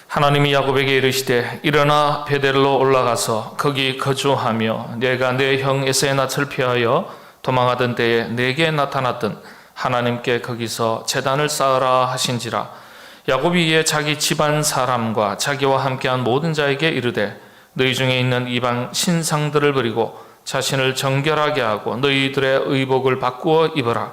하나님이 야곱에게 이르시되 일어나 베델로 올라가서 거기 거주하며 내가 내 형 에사의 낯을 피하여 도망하던 때에 내게 나타났던 하나님께 거기서 제단을 쌓으라 하신지라. 야곱이 이에 자기 집안 사람과 자기와 함께한 모든 자에게 이르되 너희 중에 있는 이방 신상들을 버리고 자신을 정결하게 하고 너희들의 의복을 바꾸어 입어라.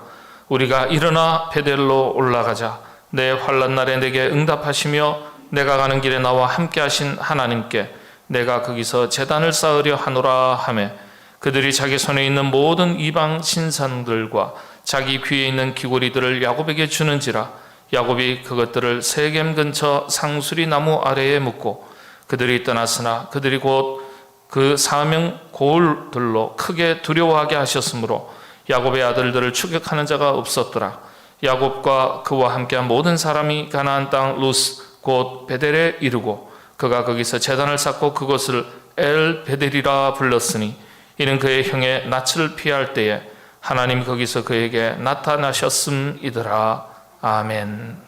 우리가 일어나 베델로 올라가자. 내 환난 날에 내게 응답하시며 내가 가는 길에 나와 함께 하신 하나님께 내가 거기서 제단을 쌓으려 하노라 하매 그들이 자기 손에 있는 모든 이방 신상들과 자기 귀에 있는 귀고리들을 야곱에게 주는지라. 야곱이 그것들을 세겜 근처 상수리 나무 아래에 묻고 그들이 떠났으나 그들이 곧 그 사명 고울들로 크게 두려워하게 하셨으므로 야곱의 아들들을 추격하는 자가 없었더라. 야곱과 그와 함께한 모든 사람이 가나안 땅 루스 곧 베델에 이르고 그가 거기서 제단을 쌓고 그곳을 엘 베델이라 불렀으니 이는 그의 형의 낯을 피할 때에 하나님이 거기서 그에게 나타나셨음이더라. 아멘.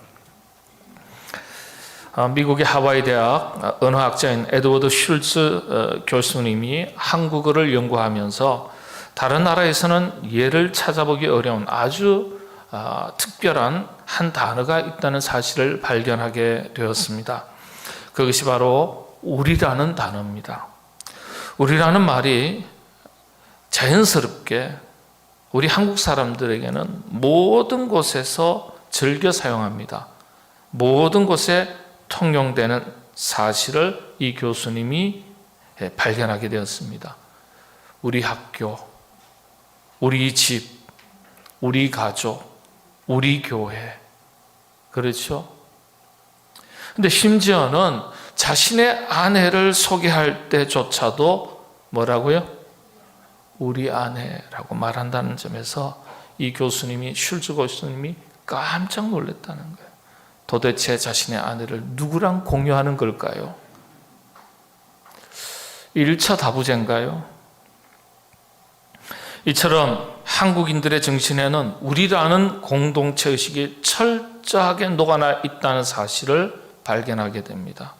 미국의 하와이 대학 언어학자인 에드워드 슐츠 교수님이 한국어를 연구하면서 다른 나라에서는 예를 찾아보기 어려운 아주 특별한 한 단어가 있다는 사실을 발견하게 되었습니다. 그것이 바로 우리라는 단어입니다. 우리라는 말이 자연스럽게 우리 한국 사람들에게는 모든 곳에서 즐겨 사용합니다. 모든 곳에 통용되는 사실을 이 교수님이 발견하게 되었습니다. 우리 학교, 우리 집, 우리 가족, 우리 교회, 그렇죠? 근데 심지어는 자신의 아내를 소개할 때조차도 뭐라고요? 우리 아내라고 말한다는 점에서 이 교수님이, 슐츠 교수님이 깜짝 놀랐다는 거예요. 도대체 자신의 아내를 누구랑 공유하는 걸까요? 1차 다부제인가요? 이처럼 한국인들의 정신에는 우리라는 공동체의식이 철저하게 녹아나 있다는 사실을 발견하게 됩니다.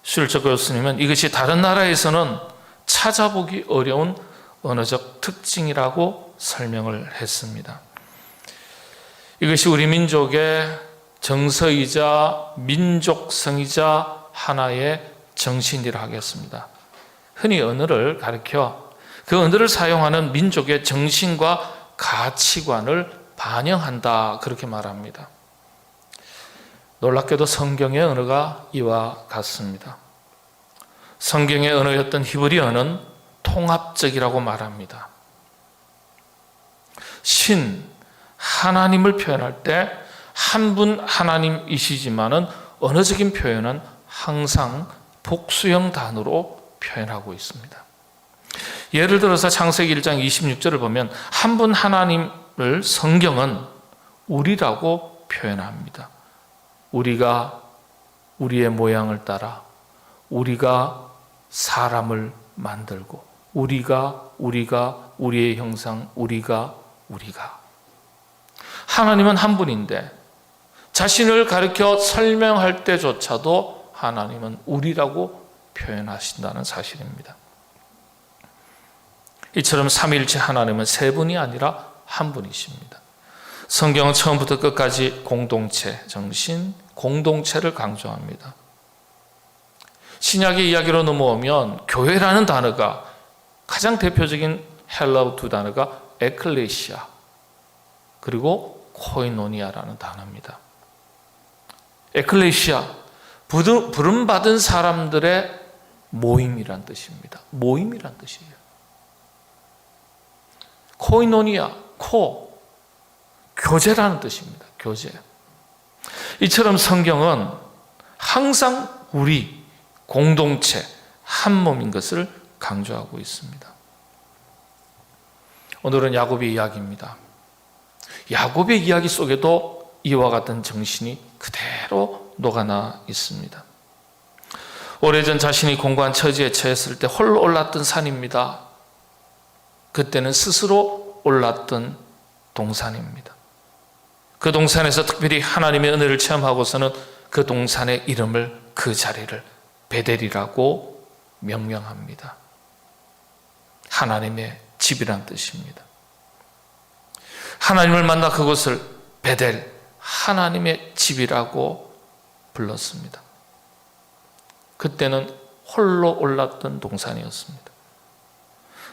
슐츠 교수님은 이것이 다른 나라에서는 찾아보기 어려운 언어적 특징이라고 설명을 했습니다. 이것이 우리 민족의 정서이자 민족성이자 하나의 정신이라 하겠습니다. 흔히 언어를 가리켜 그 언어를 사용하는 민족의 정신과 가치관을 반영한다, 그렇게 말합니다. 놀랍게도 성경의 언어가 이와 같습니다. 성경의 언어였던 히브리어는 통합적이라고 말합니다. 신, 하나님을 표현할 때 한 분 하나님이시지만은 언어적인 표현은 항상 복수형 단어로 표현하고 있습니다. 예를 들어서 창세기 1장 26절을 보면 한 분 하나님을 성경은 우리라고 표현합니다. 우리가 우리의 모양을 따라 우리가 사람을 만들고 우리가 우리의 형상 우리가 하나님은 한 분인데 자신을 가리켜 설명할 때조차도 하나님은 우리라고 표현하신다는 사실입니다. 이처럼 삼위일체 하나님은 세 분이 아니라 한 분이십니다. 성경은 처음부터 끝까지 공동체, 정신, 공동체를 강조합니다. 신약의 이야기로 넘어오면 교회라는 단어가 가장 대표적인 헬라어 두 단어가 에클레시아 그리고 코이노니아라는 단어입니다. 에클레시아, 부름받은 사람들의 모임이란 뜻입니다. 모임이란 뜻이에요. 코이노니아, 교제라는 뜻입니다. 교제. 이처럼 성경은 항상 우리 공동체, 한 몸인 것을 강조하고 있습니다. 오늘은 야곱의 이야기입니다. 야곱의 이야기 속에도 이와 같은 정신이 그대로 녹아나 있습니다. 오래전 자신이 공고한 처지에 처했을 때 홀로 올랐던 산입니다. 그때는 스스로 올랐던 동산입니다. 그 동산에서 특별히 하나님의 은혜를 체험하고서는 그 동산의 이름을, 그 자리를 베델이라고 명명합니다. 하나님의 집이란 뜻입니다. 하나님을 만나 그곳을 베델, 하나님의 집이라고 불렀습니다. 그때는 홀로 올랐던 동산이었습니다.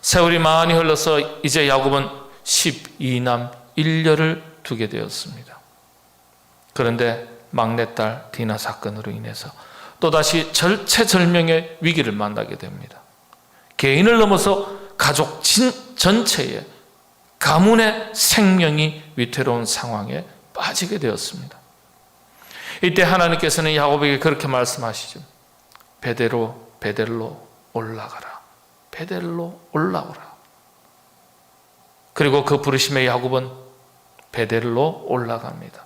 세월이 많이 흘러서 이제 야곱은 12남 1녀를 두게 되었습니다. 그런데 막내딸 디나 사건으로 인해서 또다시 절체절명의 위기를 만나게 됩니다. 개인을 넘어서 가족 전체의 가문의 생명이 위태로운 상황에 빠지게 되었습니다. 이때 하나님께서는 야곱에게 그렇게 말씀하시죠. 베델로 올라가라. 베델로 올라오라. 그리고 그 부르심에 야곱은 베델로 올라갑니다.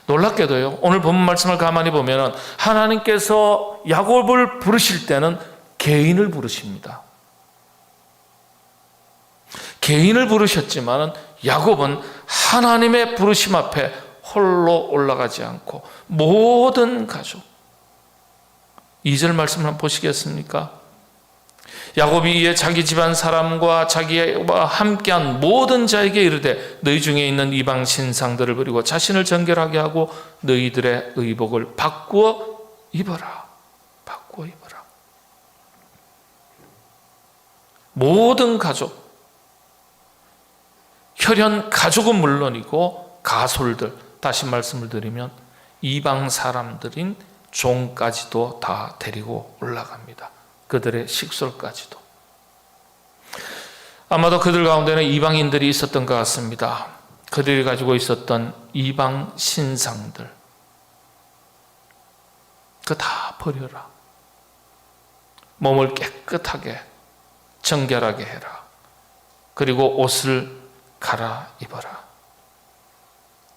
놀랍게도요, 오늘 본문 말씀을 가만히 보면 하나님께서 야곱을 부르실 때는 개인을 부르십니다. 개인을 부르셨지만 야곱은 하나님의 부르심 앞에 홀로 올라가지 않고 모든 가족, 2절 말씀을 한번 보시겠습니까? 야곱이 이에 자기 집안 사람과 자기와 함께한 모든 자에게 이르되 너희 중에 있는 이방 신상들을 버리고 자신을 정결하게 하고 너희들의 의복을 바꾸어 입어라. 바꾸어 입어라. 모든 가족, 혈연 가족은 물론이고 가솔들, 다시 말씀을 드리면 이방 사람들인 종까지도 다 데리고 올라갑니다. 그들의 식솔까지도. 아마도 그들 가운데는 이방인들이 있었던 것 같습니다. 그들이 가지고 있었던 이방 신상들, 그거 다 버려라. 몸을 깨끗하게 정결하게 해라. 그리고 옷을 갈아입어라.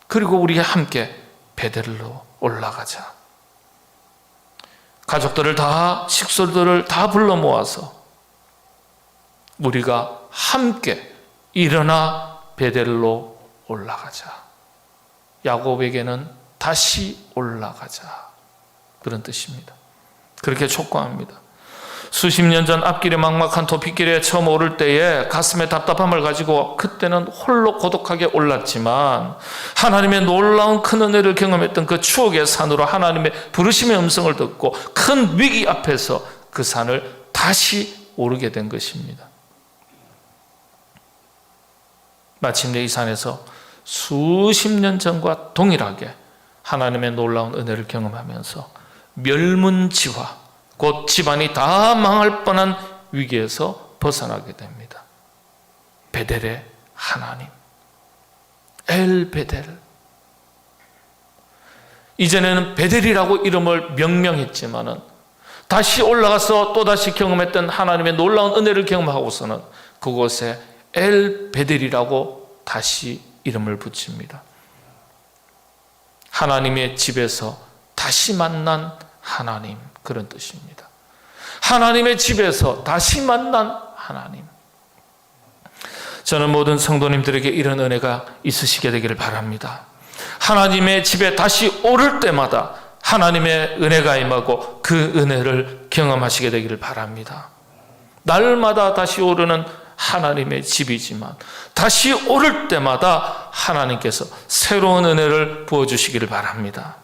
그리고 우리가 함께 베델로 올라가자. 가족들을 다, 식솔들을 다 불러 모아서 우리가 함께 일어나 베델로 올라가자. 야곱에게는 다시 올라가자, 그런 뜻입니다. 그렇게 촉구합니다. 수십 년 전 앞길에 막막한 도피길에 처음 오를 때에 가슴에 답답함을 가지고 그때는 홀로 고독하게 올랐지만 하나님의 놀라운 큰 은혜를 경험했던 그 추억의 산으로 하나님의 부르심의 음성을 듣고 큰 위기 앞에서 그 산을 다시 오르게 된 것입니다. 마침내 이 산에서 수십 년 전과 동일하게 하나님의 놀라운 은혜를 경험하면서 멸문지화, 곧 집안이 다 망할 뻔한 위기에서 벗어나게 됩니다. 베델의 하나님, 엘 베델. 이전에는 베델이라고 이름을 명명했지만은 다시 올라가서 또다시 경험했던 하나님의 놀라운 은혜를 경험하고서는 그곳에 엘 베델이라고 다시 이름을 붙입니다. 하나님의 집에서 다시 만난 하나님, 그런 뜻입니다. 하나님의 집에서 다시 만난 하나님. 저는 모든 성도님들에게 이런 은혜가 있으시게 되기를 바랍니다. 하나님의 집에 다시 오를 때마다 하나님의 은혜가 임하고 그 은혜를 경험하시게 되기를 바랍니다. 날마다 다시 오르는 하나님의 집이지만 다시 오를 때마다 하나님께서 새로운 은혜를 부어주시기를 바랍니다.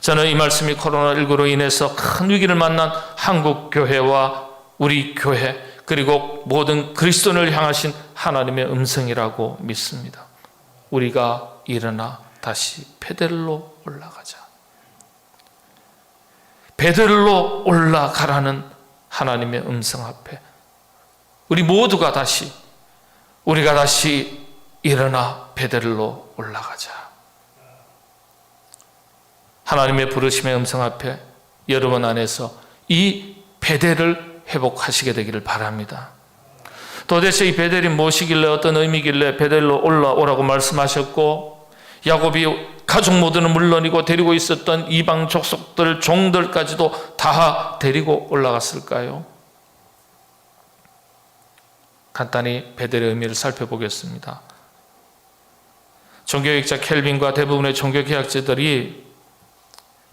저는 이 말씀이 코로나19로 인해서 큰 위기를 만난 한국 교회와 우리 교회, 그리고 모든 그리스도인을 향하신 하나님의 음성이라고 믿습니다. 우리가 일어나 다시 베델로 올라가자. 베델로 올라가라는 하나님의 음성 앞에 우리가 다시 일어나 베델로 올라가자. 하나님의 부르심의 음성 앞에 여러분 안에서 이 베델을 회복하시게 되기를 바랍니다. 도대체 이 베델이 무엇이길래, 어떤 의미길래 베델로 올라오라고 말씀하셨고, 야곱이 가족 모두는 물론이고 데리고 있었던 이방 족속들, 종들까지도 다 데리고 올라갔을까요? 간단히 베델의 의미를 살펴보겠습니다. 종교개혁자 켈빈과 대부분의 종교개혁자들이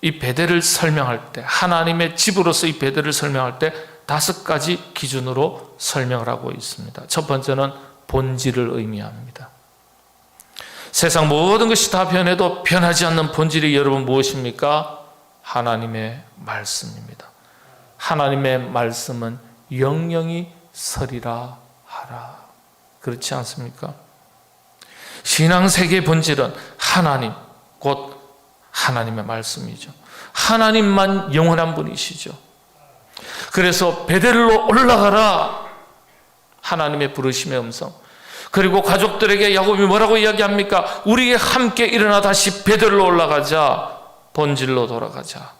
이 베델을 설명할 때, 하나님의 집으로서 이 베델을 설명할 때 5가지 기준으로 설명을 하고 있습니다. 첫 번째는 본질을 의미합니다. 세상 모든 것이 다 변해도 변하지 않는 본질이 여러분 무엇입니까? 하나님의 말씀입니다. 하나님의 말씀은 영영이 서리라 하라. 그렇지 않습니까? 신앙세계의 본질은 하나님, 곧 하나님의 말씀이죠. 하나님만 영원한 분이시죠. 그래서 베델로 올라가라, 하나님의 부르심의 음성. 그리고 가족들에게 야곱이 뭐라고 이야기합니까? 우리 함께 일어나 다시 베델로 올라가자, 본질로 돌아가자,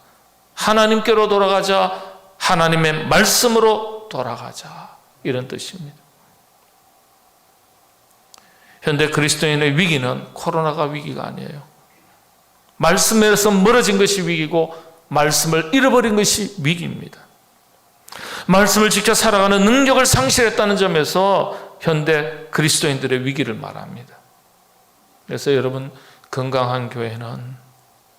하나님께로 돌아가자, 하나님의 말씀으로 돌아가자, 이런 뜻입니다. 현대 그리스도인의 위기는 코로나가 위기가 아니에요. 말씀에서 멀어진 것이 위기고 말씀을 잃어버린 것이 위기입니다. 말씀을 지켜 살아가는 능력을 상실했다는 점에서 현대 그리스도인들의 위기를 말합니다. 그래서 여러분, 건강한 교회는,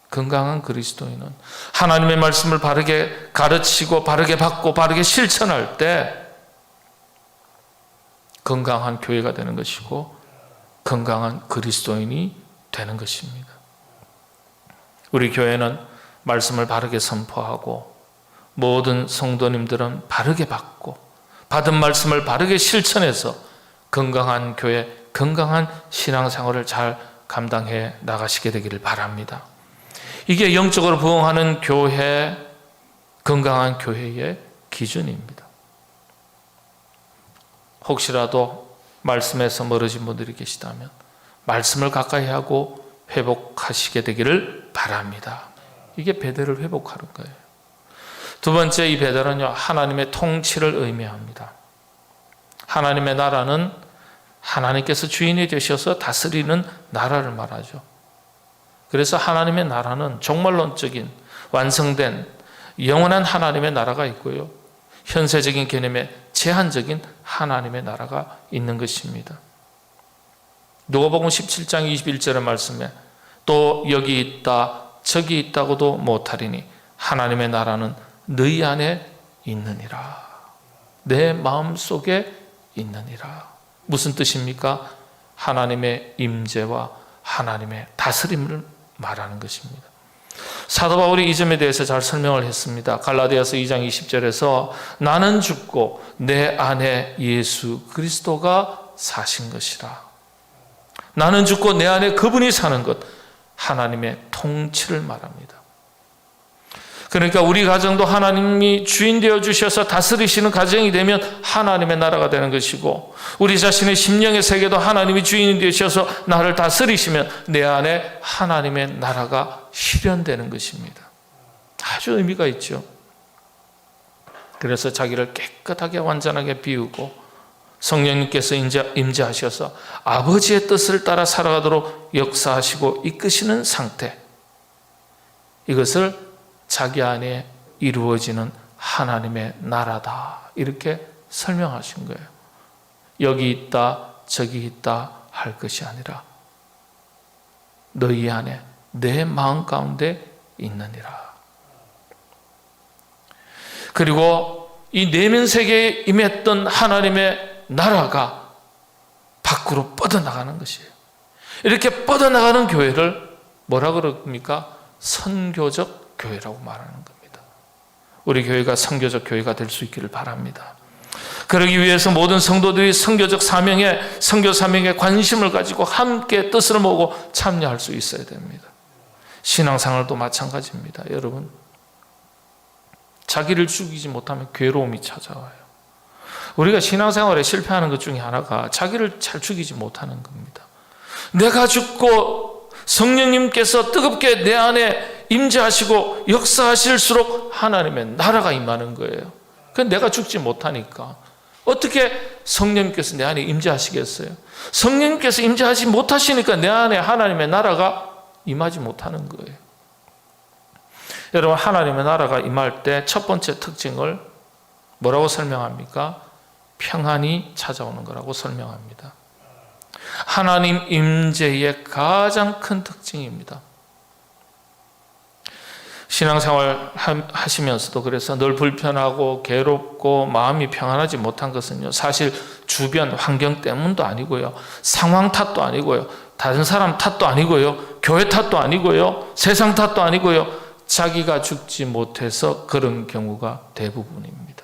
건강한 그리스도인은 하나님의 말씀을 바르게 가르치고 바르게 받고 바르게 실천할 때 건강한 교회가 되는 것이고 건강한 그리스도인이 되는 것입니다. 우리 교회는 말씀을 바르게 선포하고 모든 성도님들은 바르게 받고 받은 말씀을 바르게 실천해서 건강한 교회, 건강한 신앙생활을 잘 감당해 나가시게 되기를 바랍니다. 이게 영적으로 부흥하는 교회, 건강한 교회의 기준입니다. 혹시라도 말씀에서 멀어진 분들이 계시다면 말씀을 가까이 하고 회복하시게 되기를 바랍니다. 이게 베델을 회복하는 거예요. 두 번째, 이 베델은요, 하나님의 통치를 의미합니다. 하나님의 나라는 하나님께서 주인이 되셔서 다스리는 나라를 말하죠. 그래서 하나님의 나라는 종말론적인 완성된 영원한 하나님의 나라가 있고요, 현세적인 개념의 제한적인 하나님의 나라가 있는 것입니다. 누가복음 17장 21절의 말씀에 또 여기 있다 저기 있다고도 못하리니 하나님의 나라는 너희 안에 있느니라. 내 마음속에 있느니라. 무슨 뜻입니까? 하나님의 임재와 하나님의 다스림을 말하는 것입니다. 사도 바울이 이 점에 대해서 잘 설명을 했습니다. 갈라디아서 2장 20절에서 나는 죽고 내 안에 예수 그리스도가 사신 것이라. 나는 죽고 내 안에 그분이 사는 것, 하나님의 통치를 말합니다. 그러니까 우리 가정도 하나님이 주인 되어 주셔서 다스리시는 가정이 되면 하나님의 나라가 되는 것이고, 우리 자신의 심령의 세계도 하나님이 주인이 되셔서 나를 다스리시면 내 안에 하나님의 나라가 실현되는 것입니다. 아주 의미가 있죠. 그래서 자기를 깨끗하게 완전하게 비우고 성령님께서 임재하셔서 아버지의 뜻을 따라 살아가도록 역사하시고 이끄시는 상태, 이것을 자기 안에 이루어지는 하나님의 나라다, 이렇게 설명하신 거예요. 여기 있다 저기 있다 할 것이 아니라 너희 안에 내 마음 가운데 있느니라. 그리고 이 내면 세계에 임했던 하나님의 나라가 밖으로 뻗어나가는 것이에요. 이렇게 뻗어나가는 교회를 뭐라 그럽니까? 선교적 교회라고 말하는 겁니다. 우리 교회가 선교적 교회가 될 수 있기를 바랍니다. 그러기 위해서 모든 성도들이 선교적 사명에, 선교 사명에 관심을 가지고 함께 뜻을 모으고 참여할 수 있어야 됩니다. 신앙생활도 마찬가지입니다. 여러분, 자기를 죽이지 못하면 괴로움이 찾아와요. 우리가 신앙생활에 실패하는 것 중에 하나가 자기를 잘 죽이지 못하는 겁니다. 내가 죽고 성령님께서 뜨겁게 내 안에 임재하시고 역사하실수록 하나님의 나라가 임하는 거예요. 그런데 내가 죽지 못하니까 어떻게 성령님께서 내 안에 임재하시겠어요? 성령님께서 임재하지 못하시니까 내 안에 하나님의 나라가 임하지 못하는 거예요. 여러분, 하나님의 나라가 임할 때 첫 번째 특징을 뭐라고 설명합니까? 평안이 찾아오는 거라고 설명합니다. 하나님 임재의 가장 큰 특징입니다. 신앙생활 하시면서도 그래서 늘 불편하고 괴롭고 마음이 평안하지 못한 것은요, 사실 주변 환경 때문도 아니고요, 상황 탓도 아니고요, 다른 사람 탓도 아니고요, 교회 탓도 아니고요, 세상 탓도 아니고요, 자기가 죽지 못해서 그런 경우가 대부분입니다.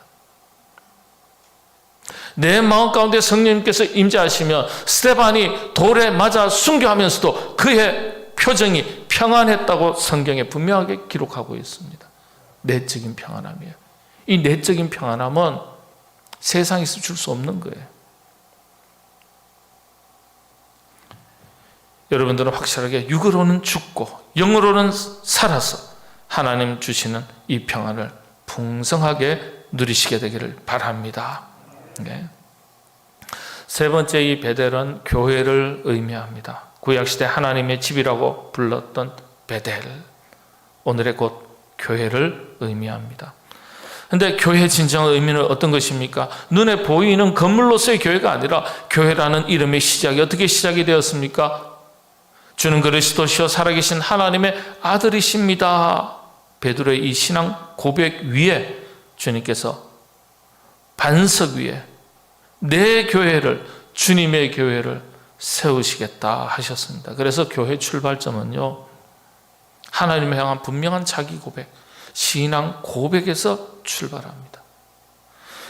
내 마음 가운데 성령님께서 임재하시면 스데반이 돌에 맞아 순교하면서도 그의 표정이 평안했다고 성경에 분명하게 기록하고 있습니다. 내적인 평안함이에요. 이 내적인 평안함은 세상에서 줄 수 없는 거예요. 여러분들은 확실하게 육으로는 죽고 영으로는 살아서 하나님 주시는 이 평안을 풍성하게 누리시게 되기를 바랍니다. 네. 세 번째, 이 베델은 교회를 의미합니다. 구약시대 하나님의 집이라고 불렀던 베델, 오늘의 곧 교회를 의미합니다. 그런데 교회의 진정한 의미는 어떤 것입니까? 눈에 보이는 건물로서의 교회가 아니라 교회라는 이름의 시작이 어떻게 시작이 되었습니까? 주는 그리스도시요 살아계신 하나님의 아들이십니다. 베드로의 이 신앙 고백 위에 주님께서 반석 위에 내 교회를, 주님의 교회를 세우시겠다 하셨습니다. 그래서 교회 출발점은요, 하나님을 향한 분명한 자기 고백, 신앙 고백에서 출발합니다.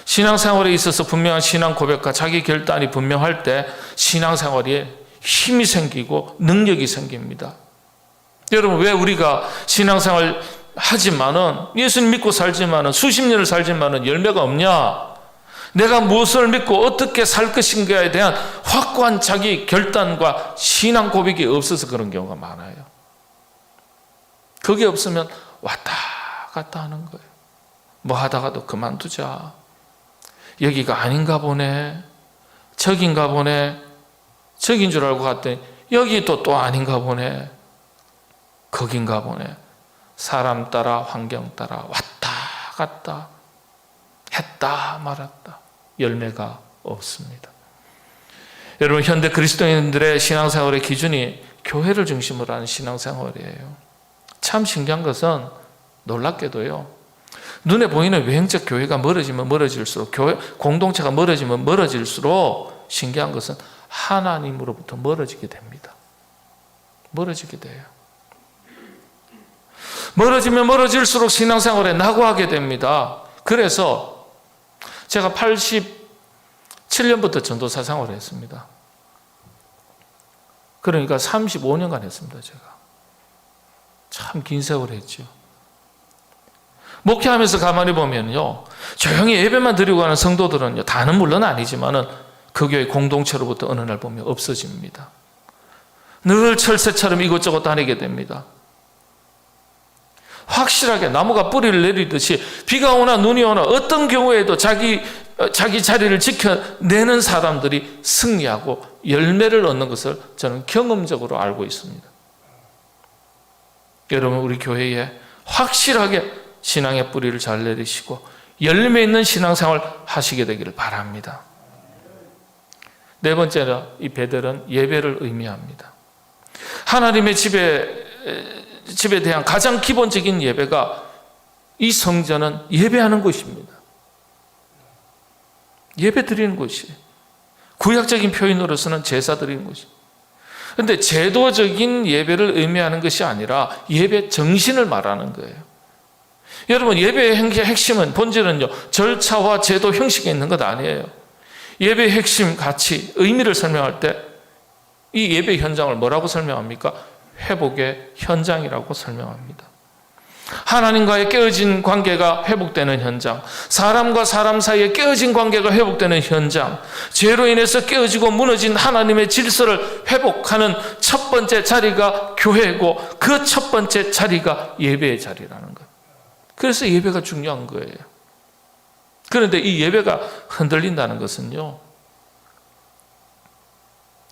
신앙생활에 있어서 분명한 신앙 고백과 자기 결단이 분명할 때 신앙생활에 힘이 생기고 능력이 생깁니다. 여러분, 왜 우리가 신앙생활 하지만은, 예수님 믿고 살지만은, 수십 년을 살지만은 열매가 없냐? 내가 무엇을 믿고 어떻게 살 것인가에 대한 확고한 자기 결단과 신앙 고백이 없어서 그런 경우가 많아요. 그게 없으면 왔다 갔다 하는 거예요. 뭐 하다가도 그만두자, 여기가 아닌가 보네, 저긴가 보네, 저긴 줄 알고 갔더니 여기 또 아닌가 보네, 거긴가 보네. 사람 따라 환경 따라 왔다 갔다 했다 말았다, 열매가 없습니다. 여러분, 현대 그리스도인들의 신앙생활의 기준이 교회를 중심으로 하는 신앙생활이에요. 참 신기한 것은 놀랍게도요, 눈에 보이는 외형적 교회가 멀어지면 멀어질수록, 교회 공동체가 멀어지면 멀어질수록 신기한 것은 하나님으로부터 멀어지게 됩니다. 멀어지게 돼요. 멀어지면 멀어질수록 신앙생활에 낙오하게 됩니다. 그래서 제가 87년부터 전도사 생활을 했습니다. 그러니까 35년간 했습니다. 제가 참 긴 세월을 했죠. 목회하면서 가만히 보면요, 조용히 예배만 드리고 가는 성도들은요, 다는 물론 아니지만은 그 교회 공동체로부터 어느 날 보면 없어집니다. 늘 철새처럼 이곳저곳 다니게 됩니다. 확실하게 나무가 뿌리를 내리듯이 비가 오나 눈이 오나 어떤 경우에도 자기 자리를 지켜내는 사람들이 승리하고 열매를 얻는 것을 저는 경험적으로 알고 있습니다. 여러분, 우리 교회에 확실하게 신앙의 뿌리를 잘 내리시고 열매 있는 신앙생활 하시게 되기를 바랍니다. 네 번째로, 이 베델은 예배를 의미합니다. 하나님의 집에 대한 가장 기본적인 예배가, 이 성전은 예배하는 곳입니다. 예배 드리는 곳이에요. 구약적인 표현으로서는 제사 드리는 곳입니다. 그런데 제도적인 예배를 의미하는 것이 아니라 예배 정신을 말하는 거예요. 여러분, 예배의 핵심은, 본질은요, 절차와 제도 형식에 있는 것 아니에요. 예배의 핵심, 가치, 의미를 설명할 때 이 예배 현장을 뭐라고 설명합니까? 회복의 현장이라고 설명합니다. 하나님과의 깨어진 관계가 회복되는 현장, 사람과 사람 사이에 깨어진 관계가 회복되는 현장, 죄로 인해서 깨어지고 무너진 하나님의 질서를 회복하는 첫 번째 자리가 교회고, 그 첫 번째 자리가 예배의 자리라는 것. 그래서 예배가 중요한 거예요. 그런데 이 예배가 흔들린다는 것은요,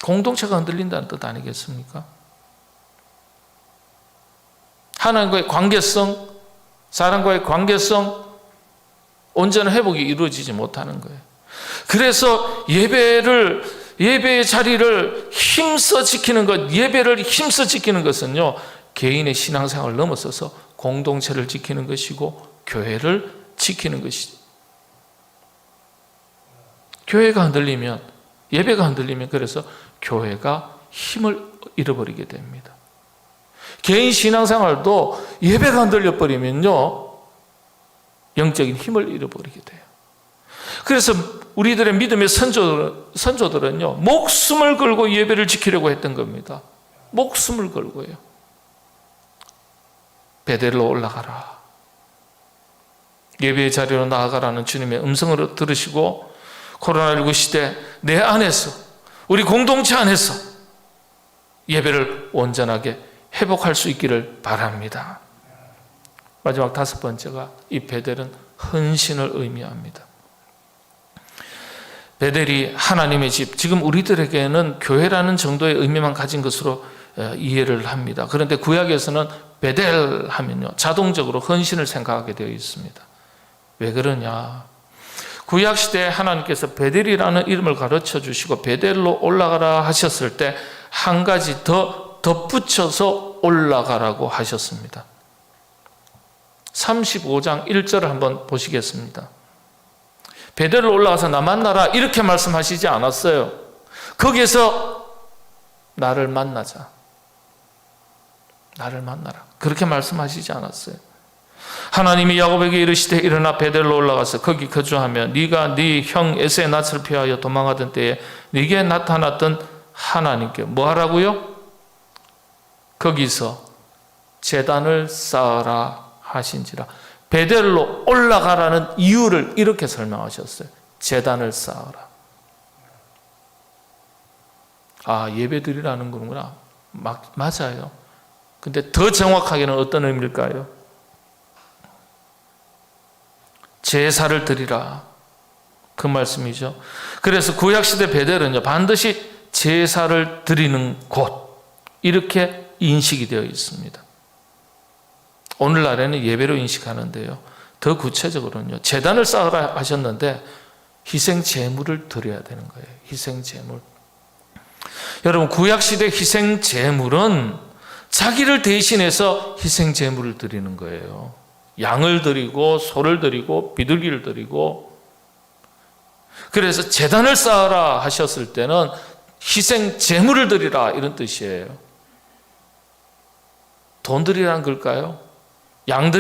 공동체가 흔들린다는 뜻 아니겠습니까? 하나님과의 관계성, 사람과의 관계성, 온전한 회복이 이루어지지 못하는 거예요. 그래서 예배를 예배의 자리를 힘써 지키는 것, 예배를 힘써 지키는 것은요, 개인의 신앙생활을 넘어서서 공동체를 지키는 것이고 교회를 지키는 것이죠. 교회가 흔들리면, 예배가 흔들리면 그래서 교회가 힘을 잃어버리게 됩니다. 개인 신앙생활도 예배가 흔들려 버리면요, 영적인 힘을 잃어버리게 돼요. 그래서 우리들의 믿음의 선조들은요, 목숨을 걸고 예배를 지키려고 했던 겁니다. 목숨을 걸고요. 베델로 올라가라, 예배의 자리로 나아가라는 주님의 음성을 들으시고 코로나19 시대 내 안에서, 우리 공동체 안에서 예배를 온전하게 회복할 수 있기를 바랍니다. 마지막 5번째가, 이 베델은 헌신을 의미합니다. 베델이 하나님의 집, 지금 우리들에게는 교회라는 정도의 의미만 가진 것으로 이해를 합니다. 그런데 구약에서는 베델 하면요, 자동적으로 헌신을 생각하게 되어 있습니다. 왜 그러냐? 구약시대에 하나님께서 베델이라는 이름을 가르쳐 주시고 베델로 올라가라 하셨을 때 한 가지 더 덧붙여서 올라가라고 하셨습니다. 35장 1절을 한번 보시겠습니다. 베델로 올라가서 나 만나라 이렇게 말씀하시지 않았어요. 거기에서 나를 만나자, 나를 만나라, 그렇게 말씀하시지 않았어요. 하나님이 야곱에게 이르시되 일어나 베델로 올라가서 거기 거주하며 네가 네 형 에서의 낯을 피하여 도망하던 때에 네게 나타났던 하나님께 뭐 하라고요? 거기서 제단을 쌓아라 하신지라. 베델로 올라가라는 이유를 이렇게 설명하셨어요. 제단을 쌓아라. 아, 예배드리라는 거구나. 맞아요. 근데 더 정확하게는 어떤 의미일까요? 제사를 드리라, 그 말씀이죠. 그래서 구약시대 베델은요, 반드시 제사를 드리는 곳, 이렇게 인식이 되어 있습니다. 오늘날에는 예배로 인식하는데요, 더 구체적으로는요, 제단을 쌓으라 하셨는데 희생 제물을 드려야 되는 거예요. 희생 제물. 여러분, 구약시대 희생 제물은 자기를 대신해서 희생 제물을 드리는 거예요. 양을 드리고 소를 드리고 비둘기를 드리고. 그래서 제단을 쌓으라 하셨을 때는 희생 제물을 드리라, 이런 뜻이에요. 돈 드리라는 걸까요? 양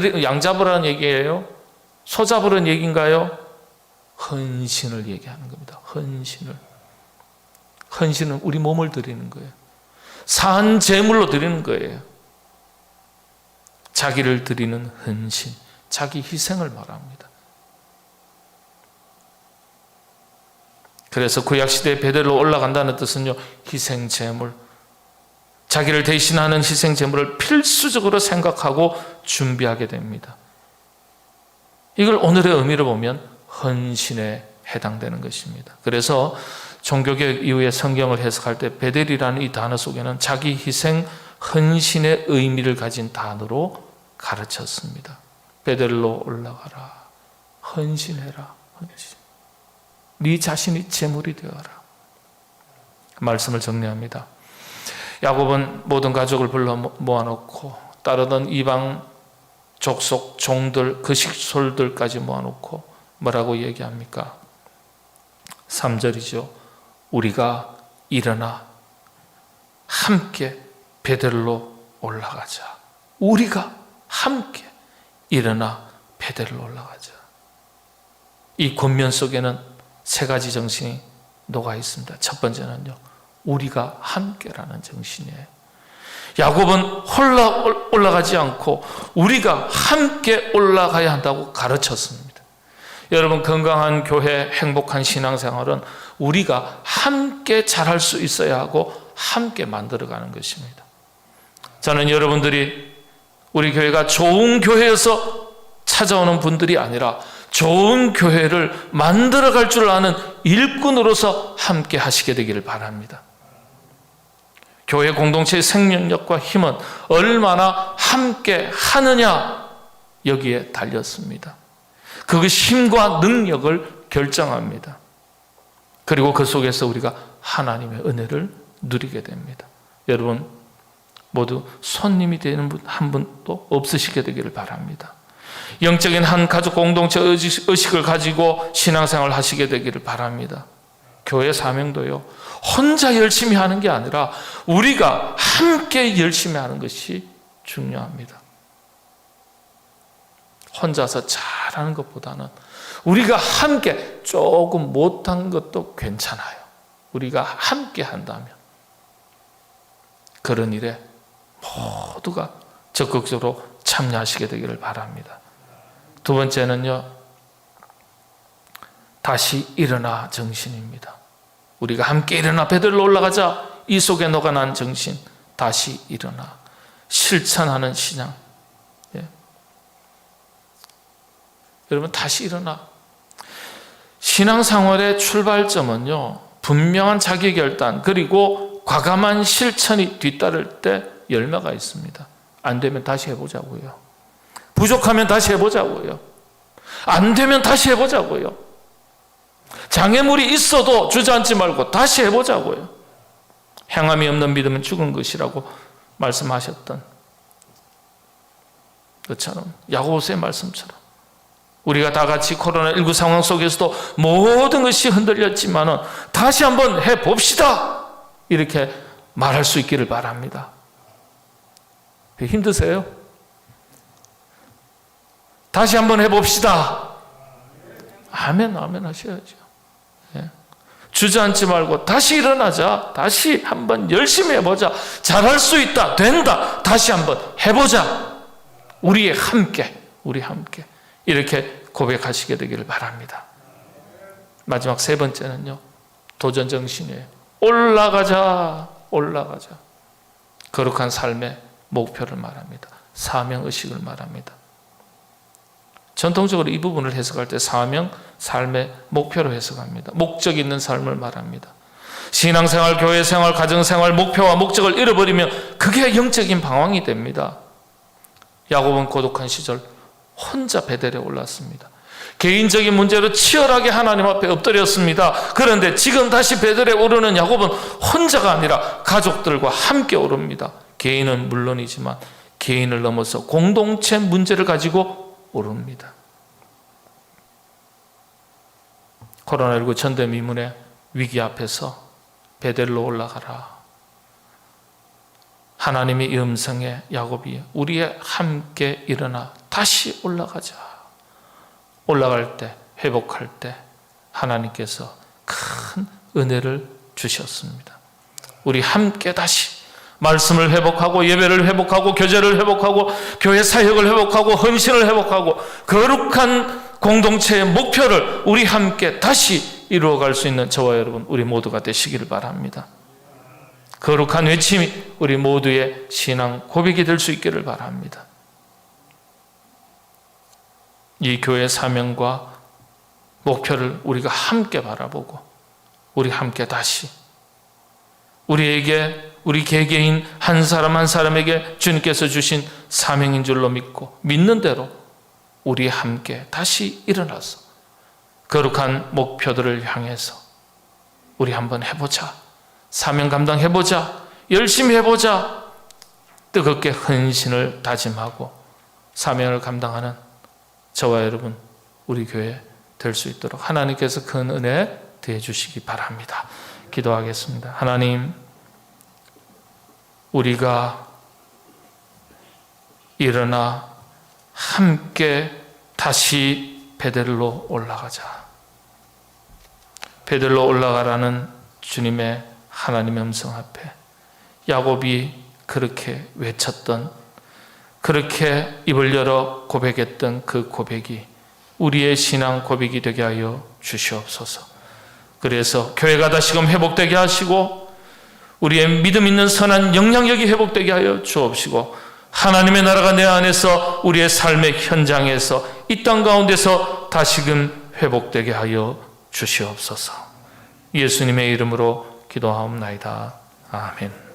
잡으라는 얘기예요? 소 잡으라는 얘기인가요? 헌신을 얘기하는 겁니다. 헌신은 우리 몸을 드리는 거예요. 산 제물로 드리는 거예요. 자기를 드리는 헌신, 자기 희생을 말합니다. 그래서 구약시대 베델로 올라간다는 뜻은요, 희생 제물, 자기를 대신하는 희생 제물을 필수적으로 생각하고 준비하게 됩니다. 이걸 오늘의 의미로 보면 헌신에 해당되는 것입니다. 그래서 종교개혁 이후에 성경을 해석할 때 베델이라는 이 단어 속에는 자기 희생, 헌신의 의미를 가진 단어로 가르쳤습니다. 베델로 올라가라, 헌신해라, 헌신. 네 자신이 제물이 되어라. 말씀을 정리합니다. 야곱은 모든 가족을 불러 모아놓고 따르던 이방 족속 종들, 그 식솔들까지 모아놓고 뭐라고 얘기합니까? 3절이죠. 우리가 일어나 함께 베델로 올라가자. 우리가 함께 일어나 베델로 올라가자. 이 권면 속에는 3가지 정신이 녹아 있습니다. 첫 번째는요, 우리가 함께라는 정신이에요. 야곱은 홀라 올라가지 않고 우리가 함께 올라가야 한다고 가르쳤습니다. 여러분, 건강한 교회, 행복한 신앙생활은 우리가 함께 잘할 수 있어야 하고 함께 만들어가는 것입니다. 저는 여러분들이 우리 교회가 좋은 교회여서 찾아오는 분들이 아니라 좋은 교회를 만들어갈 줄 아는 일꾼으로서 함께 하시게 되기를 바랍니다. 교회 공동체의 생명력과 힘은 얼마나 함께 하느냐, 여기에 달렸습니다. 그것이 힘과 능력을 결정합니다. 그리고 그 속에서 우리가 하나님의 은혜를 누리게 됩니다. 여러분 모두 손님이 되는 분 한 분도 없으시게 되기를 바랍니다. 영적인 한 가족 공동체 의식을 가지고 신앙생활을 하시게 되기를 바랍니다. 교회 사명도요, 혼자 열심히 하는 게 아니라 우리가 함께 열심히 하는 것이 중요합니다. 혼자서 잘하는 것보다는 우리가 함께 조금 못한 것도 괜찮아요. 우리가 함께 한다면 그런 일에 모두가 적극적으로 참여하시게 되기를 바랍니다. 두 번째는요, 다시 일어나 정신입니다. 우리가 함께 일어나 베들로 올라가자. 이 속에 녹아난 정신, 다시 일어나 실천하는 신앙. 여러분 다시 일어나. 신앙생활의 출발점은요, 분명한 자기결단 그리고 과감한 실천이 뒤따를 때 열매가 있습니다. 안 되면 다시 해보자고요. 부족하면 다시 해보자고요. 안 되면 다시 해보자고요. 장애물이 있어도 주저앉지 말고 다시 해보자고요. 행함이 없는 믿음은 죽은 것이라고 말씀하셨던 것처럼, 야고보서의 말씀처럼 우리가 다 같이 코로나19 상황 속에서도 모든 것이 흔들렸지만은 다시 한번 해봅시다, 이렇게 말할 수 있기를 바랍니다. 힘드세요? 다시 한번 해봅시다. 아멘, 아멘 하셔야죠. 주저앉지 말고 다시 일어나자. 다시 한번 열심히 해보자. 잘할 수 있다, 된다, 다시 한번 해보자. 우리 함께 이렇게 고백하시게 되기를 바랍니다. 마지막 세 번째는요, 도전 정신이에요. 올라가자. 거룩한 삶의 목표를 말합니다. 사명의식을 말합니다. 전통적으로 이 부분을 해석할 때 사명, 삶의 목표로 해석합니다. 목적 있는 삶을 말합니다. 신앙생활, 교회생활, 가정생활, 목표와 목적을 잃어버리면 그게 영적인 방황이 됩니다. 야곱은 고독한 시절 혼자 베델에 올랐습니다. 개인적인 문제로 치열하게 하나님 앞에 엎드렸습니다. 그런데 지금 다시 베델에 오르는 야곱은 혼자가 아니라 가족들과 함께 오릅니다. 개인은 물론이지만 개인을 넘어서 공동체 문제를 가지고 오릅니다. 코로나19 전대미문의 위기 앞에서 베델로 올라가라. 하나님의 이 음성에 야곱이 우리의 함께 일어나 다시 올라가자. 올라갈 때, 회복할 때 하나님께서 큰 은혜를 주셨습니다. 우리 함께 다시 말씀을 회복하고 예배를 회복하고 교제를 회복하고 교회 사역을 회복하고 헌신을 회복하고 거룩한 공동체의 목표를 우리 함께 다시 이루어갈 수 있는 저와 여러분 우리 모두가 되시기를 바랍니다. 거룩한 외침이 우리 모두의 신앙 고백이 될 수 있기를 바랍니다. 이 교회 사명과 목표를 우리가 함께 바라보고 우리 함께 다시 우리 개개인 한 사람 한 사람에게 주님께서 주신 사명인 줄로 믿고 믿는 대로 우리 함께 다시 일어나서 거룩한 목표들을 향해서 우리 한번 해보자. 사명 감당해보자. 열심히 해보자. 뜨겁게 헌신을 다짐하고 사명을 감당하는 저와 여러분 우리 교회 될 수 있도록 하나님께서 큰 은혜 더해 주시기 바랍니다. 기도하겠습니다. 하나님, 우리가 일어나 함께 다시 베델로 올라가자. 베델로 올라가라는 주님의 하나님의 음성 앞에 야곱이 그렇게 외쳤던, 그렇게 입을 열어 고백했던 그 고백이 우리의 신앙 고백이 되게 하여 주시옵소서. 그래서 교회가 다시금 회복되게 하시고 우리의 믿음 있는 선한 영향력이 회복되게 하여 주옵시고 하나님의 나라가 내 안에서 우리의 삶의 현장에서 이 땅 가운데서 다시금 회복되게 하여 주시옵소서. 예수님의 이름으로 기도하옵나이다. 아멘.